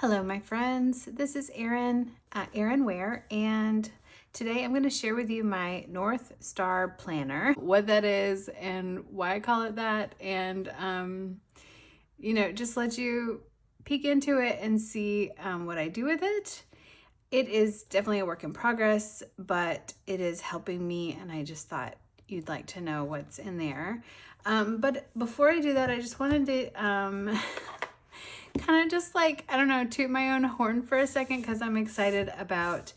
Hello, my friends. This is Erin, Erin Ware, and today I'm going to share with you my North Star Planner, what that is and why I call it that, and just let you peek into it and see what I do with it. It is definitely a work in progress, but it is helping me, and I just thought you'd like to know what's in there. But before I do that, I just wanted to kind of just like, I don't know, toot my own horn for a second because I'm excited about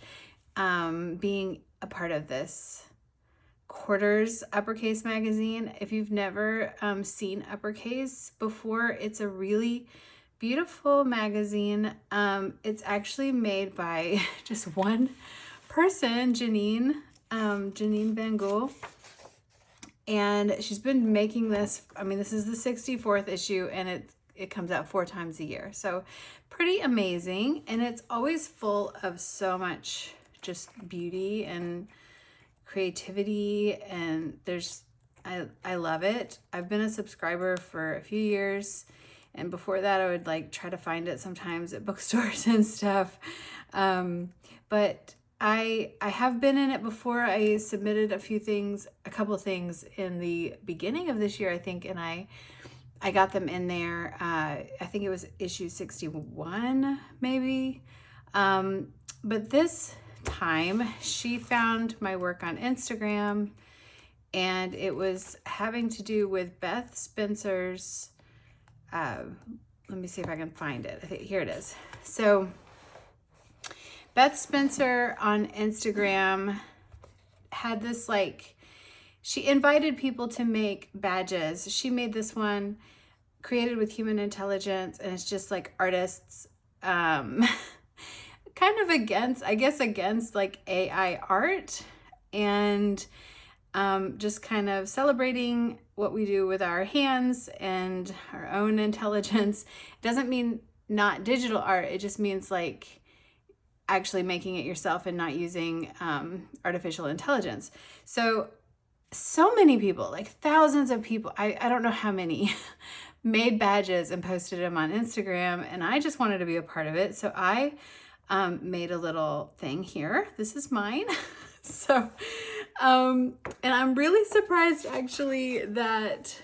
being a part of this Quarters Uppercase magazine. If you've never seen Uppercase before, it's a really beautiful magazine. It's actually made by just one person, Janine Van Gool. And she's been making this, this is the 64th issue, and it comes out 4 times a year. So pretty amazing. And it's always full of so much just beauty and creativity. And I love it. I've been a subscriber for a few years. And before that, I would like try to find it sometimes at bookstores and stuff. But I have been in it before. I submitted a couple things in the beginning of this year, I think, and I got them in there. I think it was issue 61, maybe. But this time, she found my work on Instagram, and it was having to do with Beth Spencer's. Let me see if I can find it. I think here it is. So Beth Spencer on Instagram had this she invited people to make badges. She made this one created with human intelligence, and it's just like artists kind of against like AI art, and just kind of celebrating what we do with our hands and our own intelligence. It doesn't mean not digital art. It just means like actually making it yourself and not using artificial intelligence. So many people, like thousands of people, I don't know how many, made badges and posted them on Instagram, and I just wanted to be a part of it. So I made a little thing here. This is mine. So, and I'm really surprised actually that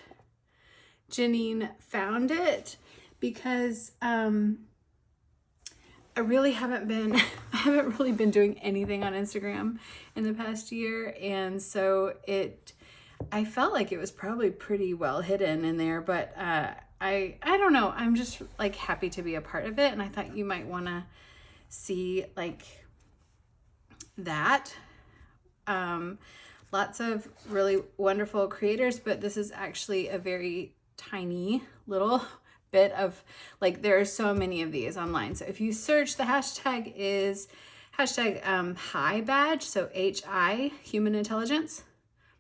Janine found it, because I haven't really been doing anything on Instagram in the past year. And so I felt like it was probably pretty well hidden in there, but I don't know. I'm just like happy to be a part of it. And I thought you might want to see like that. Lots of really wonderful creators, but this is actually a very tiny little bit of, like, there are so many of these online. So if you search, the hashtag is HI badge. So HI, human intelligence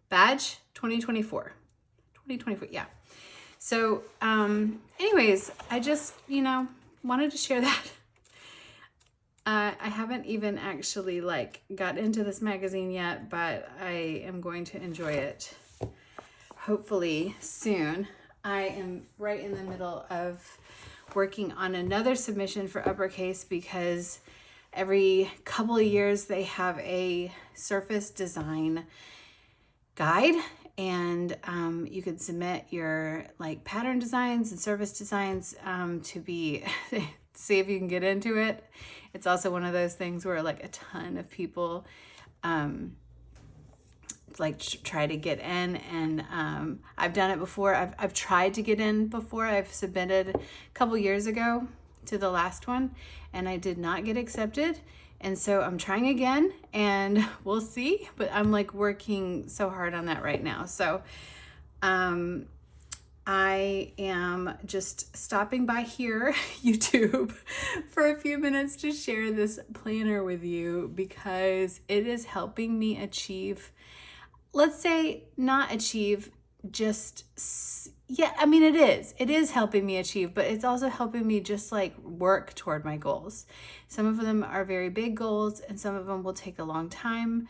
badge 2024. Yeah. So anyways, I just, wanted to share that. I haven't even actually got into this magazine yet, but I am going to enjoy it hopefully soon. I am right in the middle of working on another submission for Uppercase, because every couple of years they have a surface design guide, and you can submit your pattern designs and surface designs to be see if you can get into it. It's also one of those things where a ton of people try to get in, and I've done it before. I've tried to get in before. I've submitted a couple years ago to the last one, and I did not get accepted. And so I'm trying again, and we'll see. But I'm working so hard on that right now. So I am just stopping by here, YouTube, for a few minutes to share this planner with you, because it is helping me achieve, let's say not achieve, just, yeah, it is helping me achieve, but it's also helping me just work toward my goals. Some of them are very big goals, and some of them will take a long time.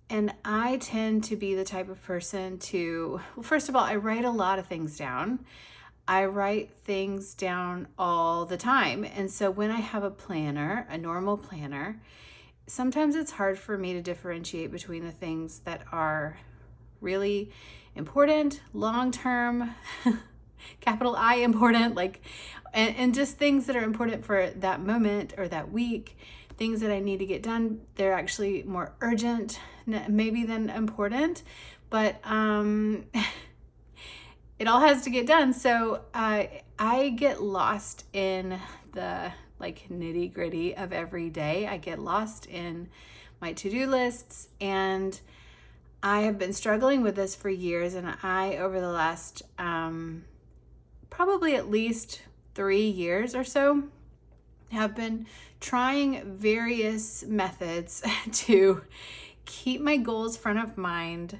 And I tend to be the type of person to, well, first of all, I write a lot of things down. I write things down all the time. And so when I have a planner, a normal planner, sometimes it's hard for me to differentiate between the things that are really important, long-term, capital I important, like, and just things that are important for that moment or that week, things that I need to get done. They're actually more urgent maybe than important, but it all has to get done. So I get lost in the like nitty gritty of every day. I get lost in my to-do lists, and I have been struggling with this for years. And I, over the last probably at least 3 years or so, have been trying various methods to keep my goals front of mind.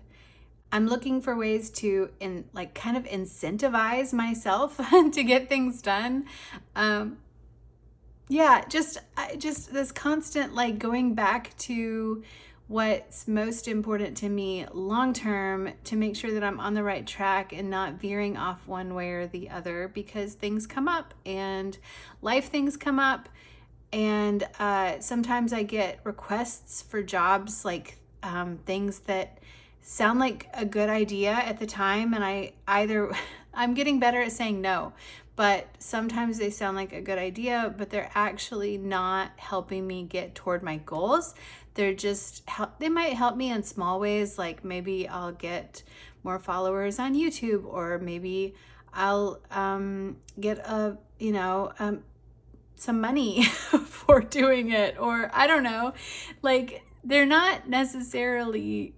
I'm looking for ways to kind of incentivize myself to get things done. Just this constant like going back to what's most important to me long term, to make sure that I'm on the right track and not veering off one way or the other, because things come up and things come up. And sometimes I get requests for jobs, like things that sound like a good idea at the time, and I'm getting better at saying no, but sometimes they sound like a good idea, but they're actually not helping me get toward my goals. They might help me in small ways, like maybe I'll get more followers on YouTube, or maybe I'll get some money for doing it, or I don't know. Like, they're not necessarily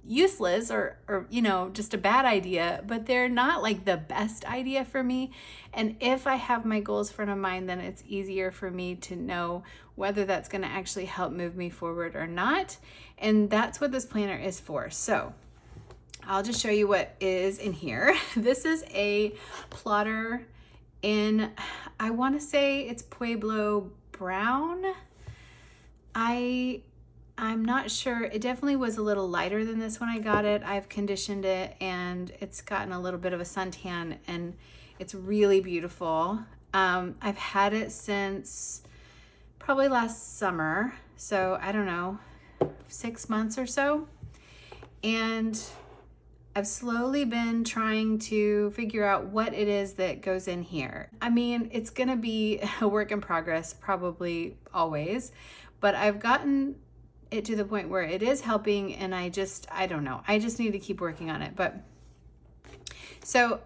useless or just a bad idea, but they're not like the best idea for me. And if I have my goals front of mind, then it's easier for me to know whether that's going to actually help move me forward or not. And that's what this planner is for. So I'll just show you what is in here. This is a plotter in, I want to say it's Pueblo Brown. I'm not sure. It definitely was a little lighter than this when I got it. I've conditioned it, and it's gotten a little bit of a suntan, and it's really beautiful. I've had it since probably last summer, so I don't know, 6 months or so. And I've slowly been trying to figure out what it is that goes in here. I mean, it's gonna be a work in progress, probably always, but I've gotten it to the point where it is helping, and I don't know. I just need to keep working on it. But so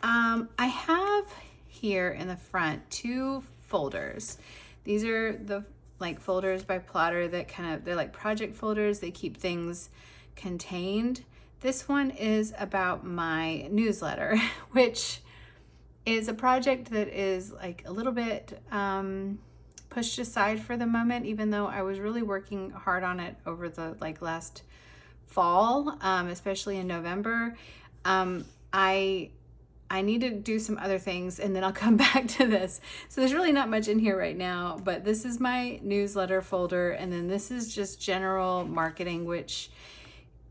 I have here in the front 2 folders. These are the like folders by Plotter that they're like project folders. They keep things contained. This one is about my newsletter, which is a project that is like a little bit pushed aside for the moment, even though I was really working hard on it over the last fall, especially in November. I need to do some other things, and then I'll come back to this. So there's really not much in here right now, but this is my newsletter folder, and then this is just general marketing, which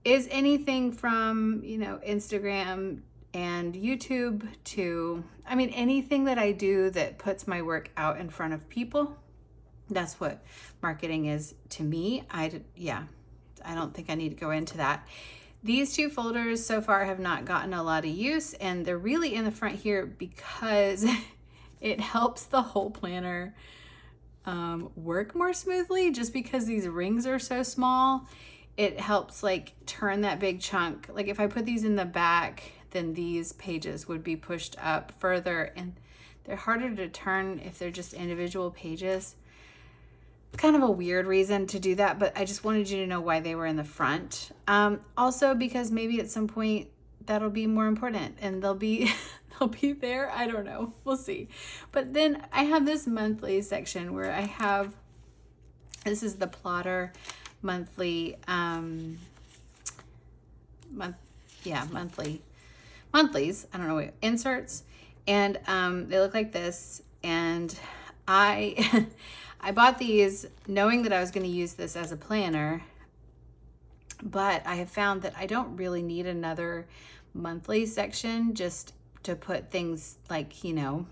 is anything from, Instagram and YouTube to, anything that I do that puts my work out in front of people. That's what marketing is to me. I don't think I need to go into that. These 2 folders so far have not gotten a lot of use, and they're really in the front here because it helps the whole planner work more smoothly. Just because these rings are so small, it helps turn that big chunk. Like if I put these in the back, then these pages would be pushed up further, and they're harder to turn if they're just individual pages. Kind of a weird reason to do that, but I just wanted you to know why they were in the front. Also because maybe at some point that'll be more important and they'll be there. I don't know. We'll see. But then I have this monthly section where I have, this is the Plotter monthly, monthlies. I don't know, inserts. And they look like this. And I bought these knowing that I was going to use this as a planner, but I have found that I don't really need another monthly section just to put things like, you know,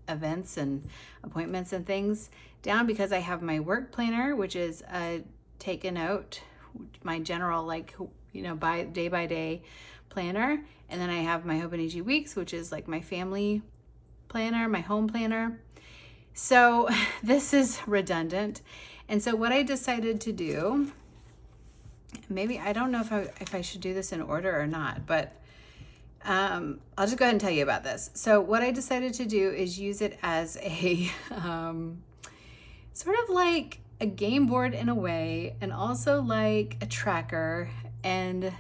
events and appointments and things down, because I have my work planner, which is a take a note, my general, like, you know, by day planner. And then I have my Hobonichi Weeks, which is like my family planner, my home planner. So this is redundant. And so what I decided to do, maybe, I don't know if I should do this in order or not, but I'll just go ahead and tell you about this. So what I decided to do is use it as a sort of like a game board in a way, and also like a tracker, and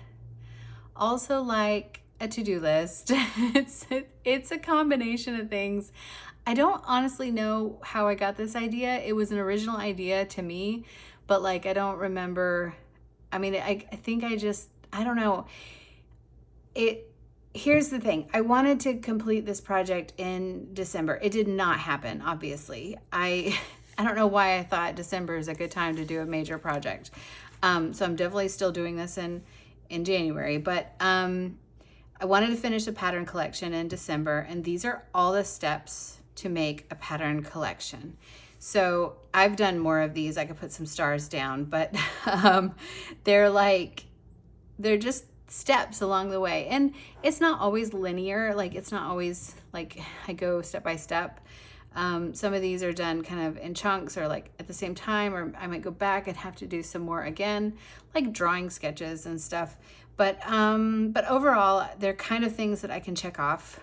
also like a to-do list. It's a combination of things. I don't honestly know how I got this idea. It was an original idea to me, but like, I don't remember. I mean, I think I don't know. Here's the thing. I wanted to complete this project in December. It did not happen, obviously. I don't know why I thought December is a good time to do a major project. So I'm definitely still doing this in January, but I wanted to finish a pattern collection in December, and these are all the steps to make a pattern collection. So I've done more of these. I could put some stars down, but they're just steps along the way. And it's not always linear. Like, it's not always like I go step by step. Some of these are done kind of in chunks, or like at the same time, or I might go back and have to do some more again, like drawing sketches and stuff. But overall, they're kind of things that I can check off.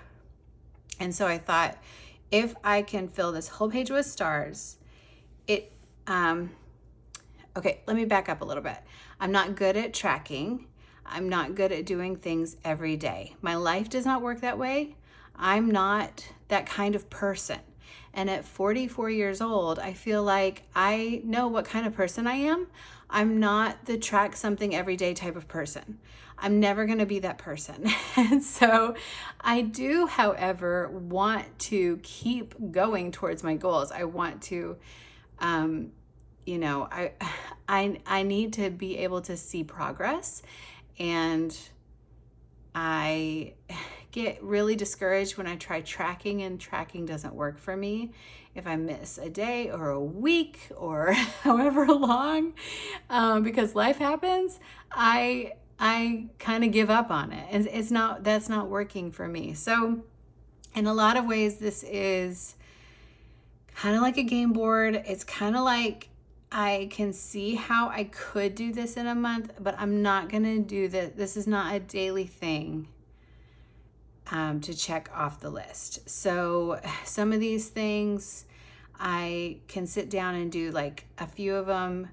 And so I thought, if I can fill this whole page with stars, okay, let me back up a little bit. I'm not good at tracking. I'm not good at doing things every day. My life does not work that way. I'm not that kind of person. And at 44 years old, I feel like I know what kind of person I am. I'm not the track something every day type of person. I'm never going to be that person. And so I do, however, want to keep going towards my goals. I want to, you know, I need to be able to see progress. And I get really discouraged when I try tracking, and tracking doesn't work for me. If I miss a day or a week or however long, because life happens, I kind of give up on it. And that's not working for me. So in a lot of ways, this is kind of like a game board. It's kind of like, I can see how I could do this in a month, but I'm not going to do that. This is not a daily thing to check off the list. So some of these things I can sit down and do, like a few of them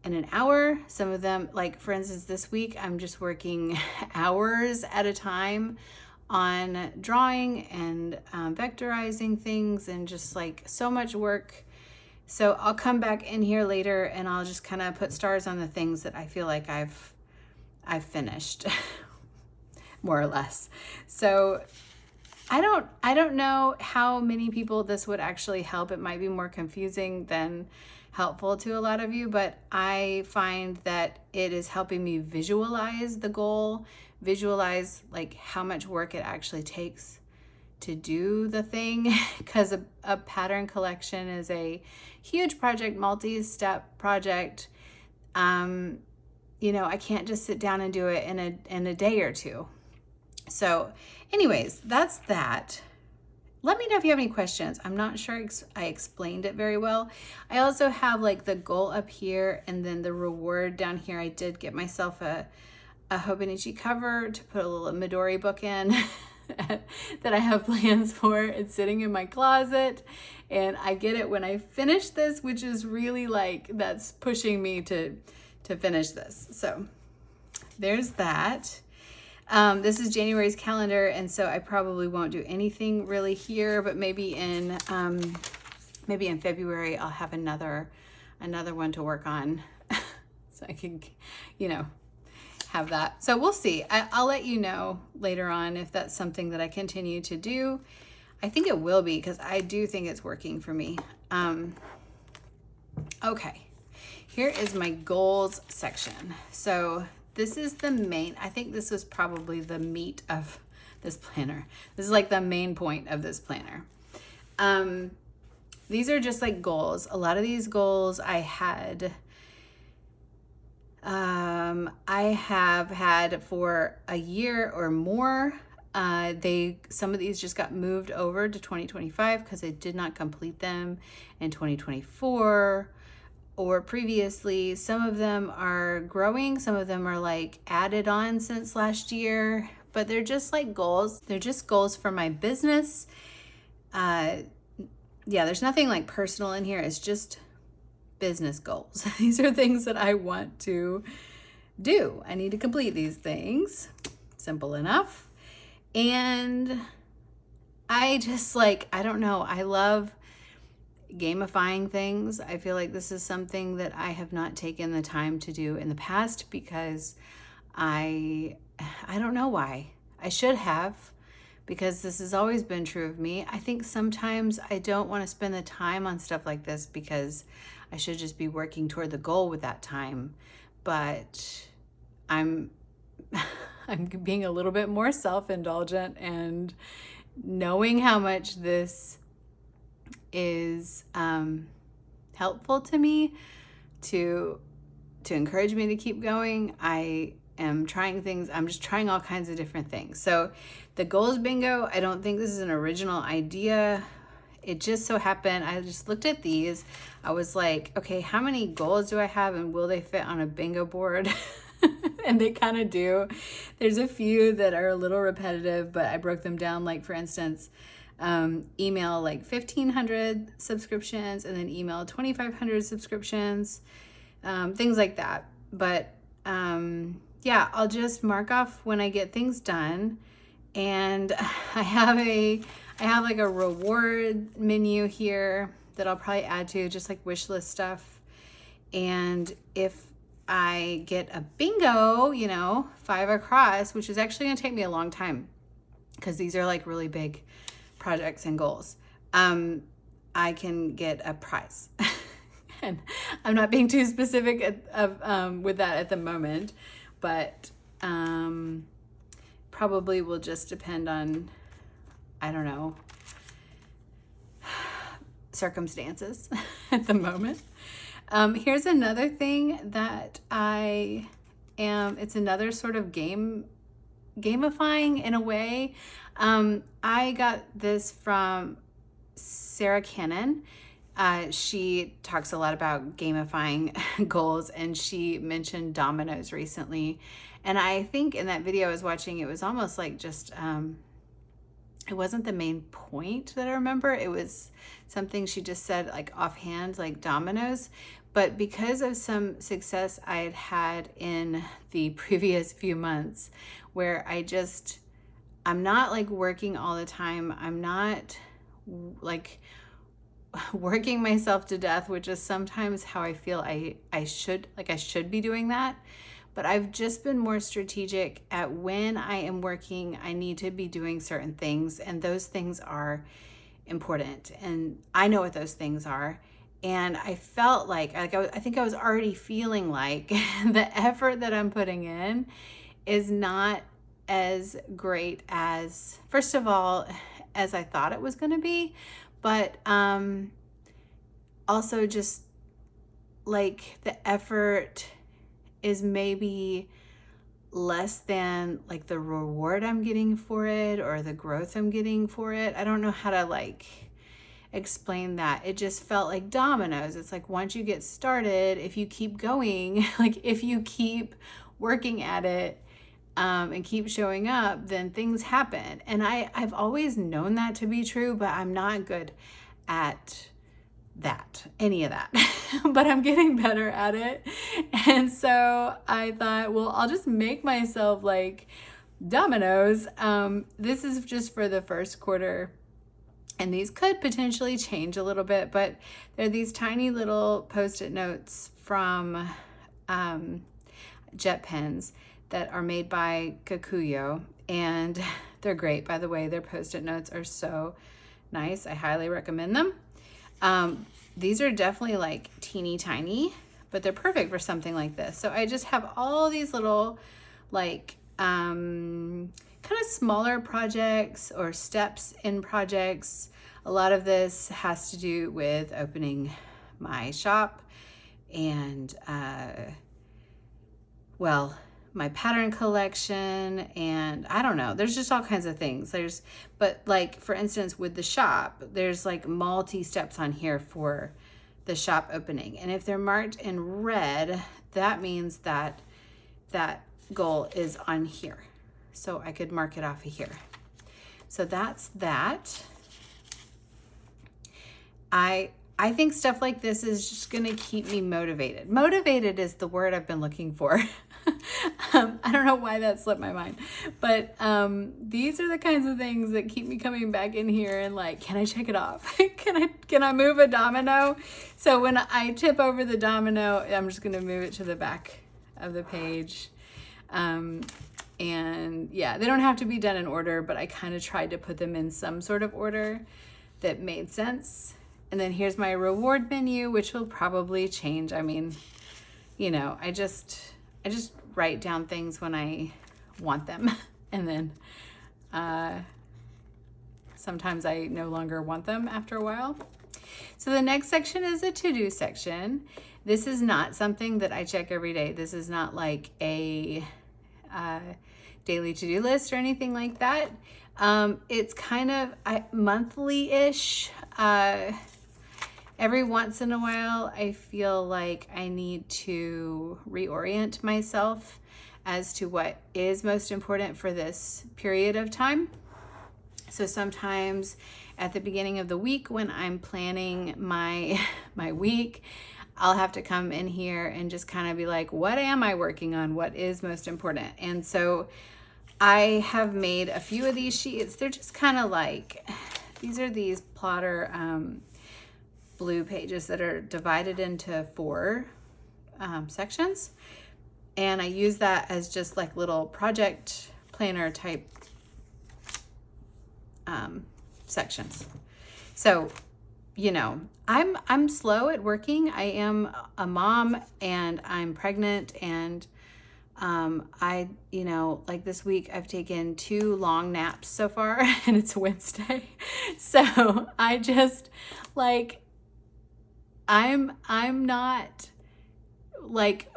in an hour. Some of them, like for instance, this week, I'm just working hours at a time on drawing and vectorizing things, and just like so much work. So I'll come back in here later and I'll just kind of put stars on the things that I feel like I've finished, more or less. So I don't know how many people this would actually help. It might be more confusing than helpful to a lot of you, but I find that it is helping me visualize the goal, visualize like how much work it actually takes to do the thing, because a pattern collection is a huge project, multi-step project. You know, I can't just sit down and do it in a day or two. So anyways, that's that. Let me know if you have any questions. I'm not sure I explained it very well. I also have like the goal up here, and then the reward down here. I did get myself a Hobonichi cover to put a little Midori book in that I have plans for. It's sitting in my closet, and I get it when I finish this, which is really like, that's pushing me to finish this. So there's that. This is January's calendar, and so I probably won't do anything really here, but maybe in February I'll have another one to work on, so I can, you know, have that. So we'll see. I'll let you know later on if that's something that I continue to do. I think it will be, because I do think it's working for me. Okay, here is my goals section. So this is the main, I think this was probably the meat of this planner. This is like the main point of this planner. These are just like goals. A lot of these goals I have had for a year or more. Some of these just got moved over to 2025 because I did not complete them in 2024 or previously. Some of them are growing. Some of them are like added on since last year, but they're just like goals. They're just goals for my business. Yeah, there's nothing like personal in here. It's just business goals. These are things that I want to do. I need to complete these things. Simple enough. And I just like, I don't know, I love gamifying things. I feel like this is something that I have not taken the time to do in the past because I don't know why. I should have, because this has always been true of me. I think sometimes I don't want to spend the time on stuff like this because I should just be working toward the goal with that time. But I'm being a little bit more self-indulgent and knowing how much this is helpful to me to encourage me to keep going. I am trying things. I'm just trying all kinds of different things. So the goals bingo, I don't think this is an original idea. It just so happened, I just looked at these. I was like, okay, how many goals do I have and will they fit on a bingo board? And they kind of do. There's a few that are a little repetitive, but I broke them down. Like for instance, email like 1,500 subscriptions and then email 2,500 subscriptions, things like that. But yeah, I'll just mark off when I get things done. And I have like a reward menu here that I'll probably add to, just like wish list stuff. And if I get a bingo, 5 across, which is actually going to take me a long time because these are like really big projects and goals, I can get a prize. And I'm not being too specific with that at the moment, but probably will just depend on, I don't know, circumstances at the moment. Here's another thing that it's another sort of gamifying in a way. I got this from Sarah Cannon. She talks a lot about gamifying goals, and she mentioned dominoes recently. And I think in that video I was watching, it was almost like just, it wasn't the main point that I remember. It was something she just said like offhand, like dominoes. But because of some success I had had in the previous few months where I'm not like working all the time. I'm not like working myself to death, which is sometimes how I feel I should be doing that. But I've just been more strategic at when I am working, I need to be doing certain things, and those things are important. And I know what those things are. And I felt like I think I was already feeling like the effort that I'm putting in is not as great as, first of all, as I thought it was going to be, but also just like the effort is maybe less than like the reward I'm getting for it or the growth I'm getting for it. I don't know how to like explain that. It just felt like dominoes. It's like once you get started, if you keep going, like if you keep working at it and keep showing up, then things happen. And I've always known that to be true, but I'm not good at any of that. But I'm getting better at it. And so I thought, well, I'll just make myself like dominoes. This is just for the first quarter. And these could potentially change a little bit, but they're these tiny little Post-it notes from jet pens that are made by Kikuyo. And they're great, by the way. Their Post-it notes are so nice. I highly recommend them. These are definitely like teeny tiny, but they're perfect for something like this. So I just have all these little like kind kind of smaller projects or steps in projects. A lot of this has to do with opening my shop and, well, my pattern collection, and I don't know, there's just all kinds of things. But like, for instance, with the shop, there's like multi steps on here for the shop opening. And if they're marked in red, that means that that goal is on here. So I could mark it off of here. So that's that. I think stuff like this is just going to keep me motivated. Motivated is the word I've been looking for. I don't know why that slipped my mind, but these are the kinds of things that keep me coming back in here and like, can I check it off? Can I move a domino? So when I tip over the domino, I'm just going to move it to the back of the page. And yeah, they don't have to be done in order, but I kind of tried to put them in some sort of order that made sense. And then here's my reward menu, which will probably change. I mean, you know, I just write down things when I want them. And then sometimes I no longer want them after a while. So the next section is a to-do section. This is not something that I check every day. This is not like a daily to-do list or anything like that. It's kind of monthly-ish. Every once in a while, I feel like I need to reorient myself as to what is most important for this period of time. So sometimes at the beginning of the week when I'm planning my week, I'll have to come in here and just kind of be like, what am I working on? What is most important? And so I have made a few of these sheets. They're just kind of like, these are these plotter blue pages that are divided into 4 sections. And I use that as just like little project planner type sections. So, you know, I'm slow at working. I am a mom and I'm pregnant, and you know, like this week I've taken 2 long naps so far and it's Wednesday. So I just like, I'm not like,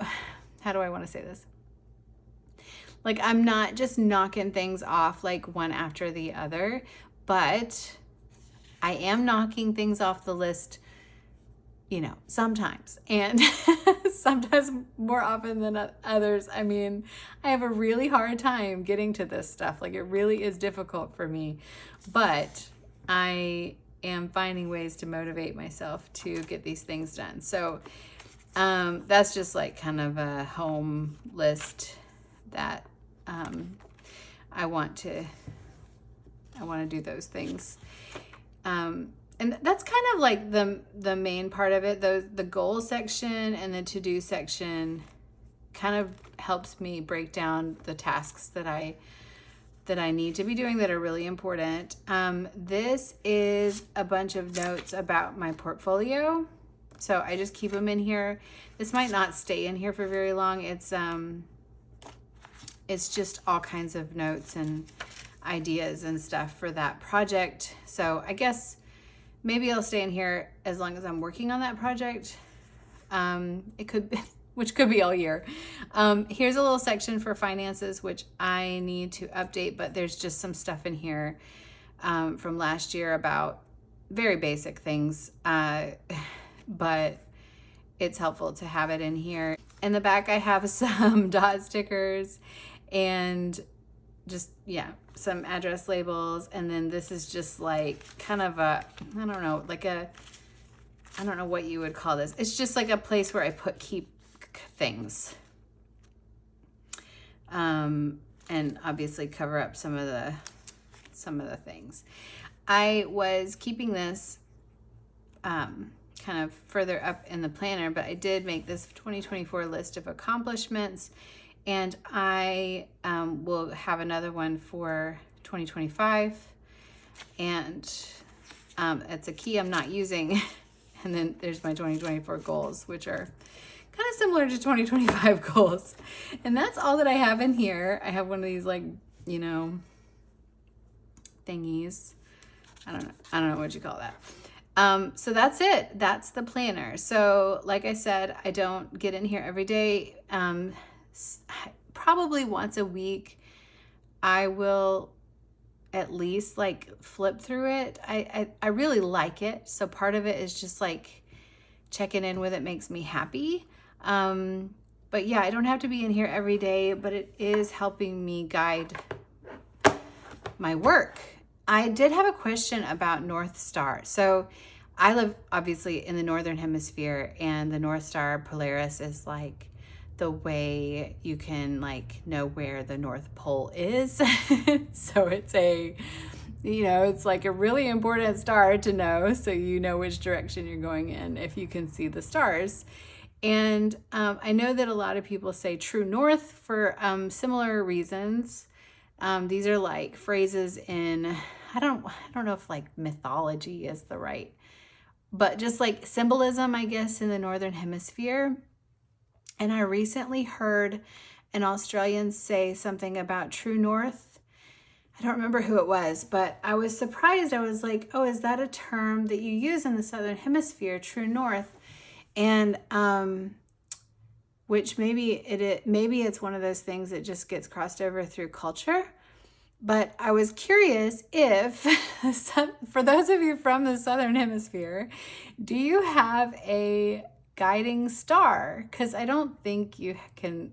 how do I want to say this? Like, I'm not just knocking things off like one after the other, but I am knocking things off the list, you know, sometimes, and sometimes more often than others. I mean, I have a really hard time getting to this stuff. Like, it really is difficult for me, but I am finding ways to motivate myself to get these things done. So that's just like kind of a home list that I want to do those things. And that's kind of like the main part of it. The goal section and the to-do section kind of helps me break down the tasks that I need to be doing that are really important. This is a bunch of notes about my portfolio. So I just keep them in here. This might not stay in here for very long. It's just all kinds of notes and ideas and stuff for that project. So I guess maybe I'll stay in here as long as I'm working on that project. It could, which could be all year. Here's a little section for finances, which I need to update, but there's just some stuff in here from last year about very basic things, but it's helpful to have it in here. In the back, I have some dot stickers and just, yeah, some address labels. And then this is just like kind of a, I don't know, like I don't know what you would call this. It's just like a place where I keep things. And obviously cover up some of the things. I was keeping this kind of further up in the planner, but I did make this 2024 list of accomplishments, and I will have another one for 2025, and it's a key I'm not using. And then there's my 2024 goals, which are kind of similar to 2025 goals. And that's all that I have in here. I have one of these, like, you know, thingies. I don't know what you call that. So that's it. That's the planner. So like I said, I don't get in here every day. Probably once a week, I will at least like flip through it. I really like it. So part of it is just like checking in with it makes me happy. But yeah, I don't have to be in here every day, but it is helping me guide my work. I did have a question about North Star. So I live obviously in the Northern Hemisphere, and the North Star Polaris is like the way you can like know where the North Pole is. So it's it's like a really important star to know, so you know which direction you're going in if you can see the stars. And I know that a lot of people say true north for similar reasons. These are like phrases in, I don't know if like mythology is the right, but just like symbolism, I guess, in the Northern Hemisphere. And I recently heard an Australian say something about true north. I don't remember who it was, but I was surprised. I was like, oh, is that a term that you use in the Southern Hemisphere, true north? And which maybe it's one of those things that just gets crossed over through culture. But I was curious if, for those of you from the Southern Hemisphere, do you have a guiding star? Because I don't think you can,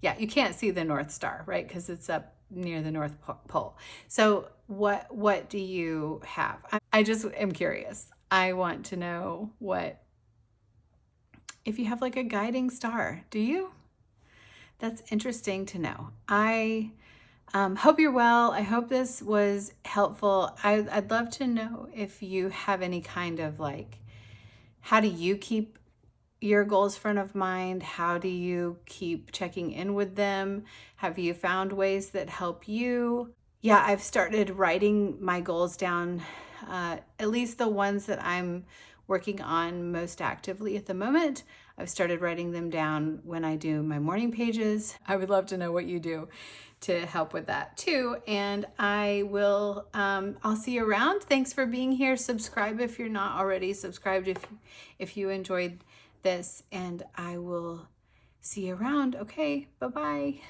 you can't see the North Star, right? Because it's up near the North Pole. So what do you have? I just am curious. I want to know if you have like a guiding star. Do you? That's interesting to know. I hope you're well. I hope this was helpful. I'd love to know if you have any kind of like, how do you keep your goals front of mind? How do you keep checking in with them? Have you found ways that help you? Yeah, I've started writing my goals down, at least the ones that I'm working on most actively at the moment. I've started writing them down when I do my morning pages. I would love to know what you do to help with that too. And I'll see you around. Thanks for being here. Subscribe if you're not already subscribed, if you enjoyed this, and I will see you around. Okay, bye-bye.